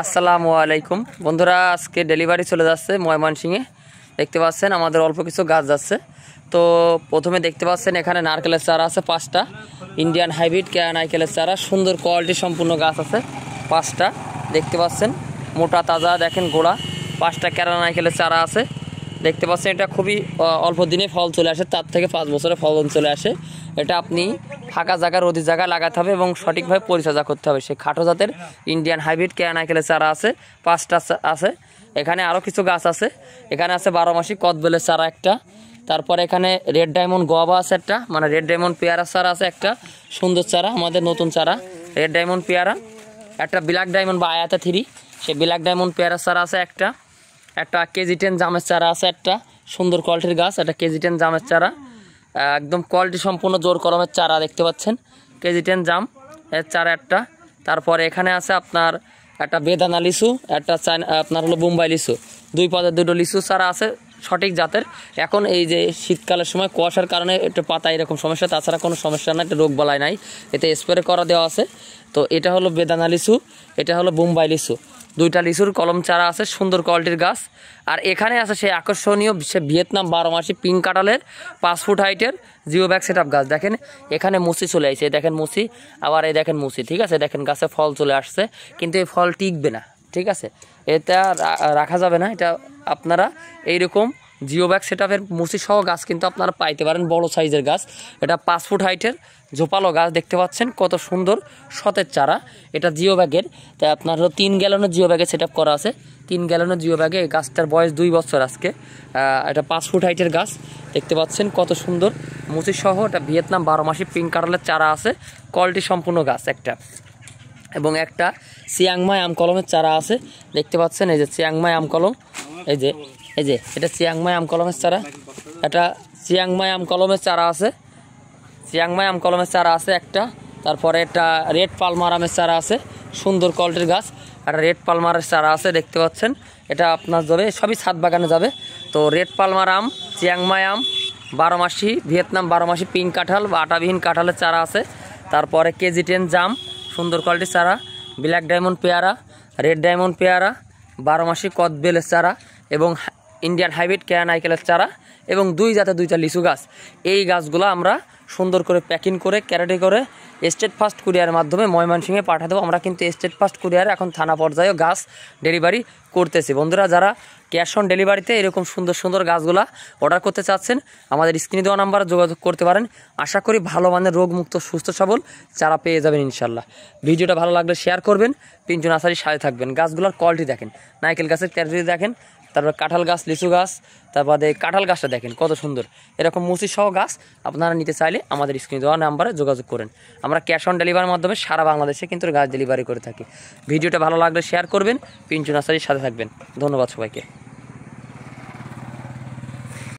আসসালামু আলাইকুম বন্ধুরা, আজকে ডেলিভারি চলে যাচ্ছে ময়মনসিংহে। দেখতে পাচ্ছেন আমাদের অল্প কিছু গাছ যাচ্ছে। তো প্রথমে দেখতে পাচ্ছেন এখানে নারকেলের চারা আছে 5টা, ইন্ডিয়ান হাইব্রিড কেয়া নারকেলের চারা, সুন্দর কোয়ালিটি সম্পূর্ণ গাছ আছে 5টা। দেখতে পাচ্ছেন মোটা তাজা, দেখেন গোড়া। 5টা কেরা নারকেলের চারা আছে। দেখতে পাচ্ছেন এটা খুবই অল্প দিনে ফল চলে আসে, 4 থেকে 5 বছরে ফলন চলে আসে। এটা আপনি ফাঁকা জায়গা, রোদি জায়গায় লাগাতে হবে এবং সঠিকভাবে পরিচর্যা করতে হবে। সেই খাটো জাতের ইন্ডিয়ান হাইব্রিড কেয়া নারকেলের চারা আছে 5টা আছে। এখানে আরও কিছু গাছ আছে। এখানে আছে 12 মাসি কদবেলের চারা একটা, তারপরে এখানে রেড ডায়মন্ড গোয়াবা আছে একটা, মানে রেড ডায়মন্ড পেয়ারা চারা আছে একটা, সুন্দর চারা, আমাদের নতুন চারা রেড ডায়মন্ড পেয়ারা। একটা ব্ল্যাক ডায়মন্ড বা আয়াতা 3, সেই ব্ল্যাক ডায়মন্ড পেয়ারা চারা আছে একটা। একটা কেজি 10 জামের চারা আছে একটা, সুন্দর কোয়ালিটির গাছ। একটা কেজি 10 জামের চারা, একদম কোয়ালিটি সম্পূর্ণ জোর কলমের চারা। দেখতে পাচ্ছেন কেজি 10 জাম এর চারা একটা। তারপরে এখানে আছে আপনার একটা বেদানা লিচু, একটা আপনার হলো বোম্বাই লিচু, 2 পদের 2টো লিচু চারা আছে সঠিক জাতের। এখন এই যে শীতকালের সময় কুয়াশার কারণে একটু পাতা এরকম সমস্যা, তাছাড়া কোনো সমস্যা না, একটা রোগ বালাই নাই, এতে স্প্রে করা দেওয়া আছে। তো এটা হলো বেদানা লিচু, এটা হলো বোম্বাই লিচু, 2টা লিচুর কলম চারা আছে, সুন্দর কোয়ালিটির গাছ। আর এখানে আছে সেই আকর্ষণীয় সে ভিয়েতনাম 12 মাসি পিঙ্ক কাঁঠালের 5 ফুট হাইটের জিও ব্যাগ সেট আপ গাছ। দেখেন এখানে মুসি চলে আসছে, দেখেন মুসি, আবার এই দেখেন মুসি, ঠিক আছে। দেখেন গাছে ফল চলে আসছে, কিন্তু এই ফল টিকবে না, ঠিক আছে, এটা রাখা যাবে না। এটা আপনারা এইরকম জিও ব্যাগ সেট আপের মুসি সহ গাছ কিন্তু আপনারা পাইতে পারেন, বড় সাইজের গাছ। এটা 5 ফুট হাইটের ঝোপালো গাছ। দেখতে পাচ্ছেন কত সুন্দর সতেজ চারা। এটা জিও ব্যাগের, তাই আপনার হলো 3 গ্যালনের জিও ব্যাগে সেট আপ করা আছে। 3 গ্যালনের জিও ব্যাগে এই গাছটার বয়স 2 বছর আজকে। এটা 5 ফুট হাইটের গাছ। দেখতে পাচ্ছেন কত সুন্দর মুসি সহ। এটা ভিয়েতনাম 12 মাসি পিঙ্ক কাঁঠালের চারা আছে, কোয়ালিটি সম্পূর্ণ গাছ একটা। এবং একটা চিয়াংমাই আম কলমের চারা আছে। দেখতে পাচ্ছেন এই যে চিয়াংমাই আম কলম, এই যে এটা চিয়াংমাই আম কলমের চারা। এটা চিয়াংমাই আম কলমের চারা আছে, চিয়াংমাই আম কলমের চারা আছে একটা। তারপরে একটা রেড পালমার আমের চারা আছে, সুন্দর কোয়ালিটির গাছ। একটা রেড পালমারের চারা আছে, দেখতে পাচ্ছেন। এটা আপনার যাবে সবই ছাদ বাগানে যাবে। তো রেড পালমার আম, চিয়াংমাই আম, 12 মাসি ভিয়েতনাম 12 মাসি পিঙ্ক কাঁঠাল বা আটাবিহীন কাঁঠালের চারা আছে। তারপরে কেজি 10 জাম, সুন্দর কোয়ালিটির চারা, ব্ল্যাক ডায়মন্ড পেয়ারা, রেড ডায়মন্ড পেয়ারা, 12 মাসি কদবেলের চারা এবং ইন্ডিয়ান হাইব্রিড কেয়া নারকেলের চারা এবং 2 জাতের 2টা লিচু গাছ। এই গাছগুলো আমরা সুন্দর করে প্যাকিং করে ক্যারেটে করে স্টেট ফার্স্ট কুরিয়ারের মাধ্যমে ময়মনসিংহে পাঠা দেবো। আমরা কিন্তু স্টেট ফার্স্ট কুরিয়ারে এখন থানা পর্যায়েও গাছ ডেলিভারি করতেছি। বন্ধুরা যারা ক্যাশ অন ডেলিভারিতে এরকম সুন্দর সুন্দর গাছগুলা অর্ডার করতে চাচ্ছেন, আমাদের স্ক্রিনে দেওয়া নাম্বারে যোগাযোগ করতে পারেন। আশা করি ভালো মানের রোগমুক্ত সুস্থ সবল চারা পেয়ে যাবেন ইনশাল্লাহ। ভিডিওটা ভালো লাগলে শেয়ার করবেন, পিঞ্চু নার্সারির সাথে থাকবেন। গাছগুলোর কোয়ালিটি দেখেন, নারকেল গাছের কোয়ালিটি দেখেন, তারপর কাঁঠাল গাছ, লিচু গাছ, তারপরে কাঁঠাল গাছটা দেখেন কত সুন্দর। এরকম মুসি সহ গাছ আপনারা নিতে চাইলে আমাদের স্ক্রিনে দেওয়া নাম্বারে যোগাযোগ করেন। আমরা ক্যাশ অন ডেলিভারির মাধ্যমে সারা বাংলাদেশে কিন্তু গাছ ডেলিভারি করে থাকি। ভিডিওটা ভালো লাগলে শেয়ার করবেন, পিঞ্চু নার্সারির সাথে থাকবেন। ধন্যবাদ সবাইকে।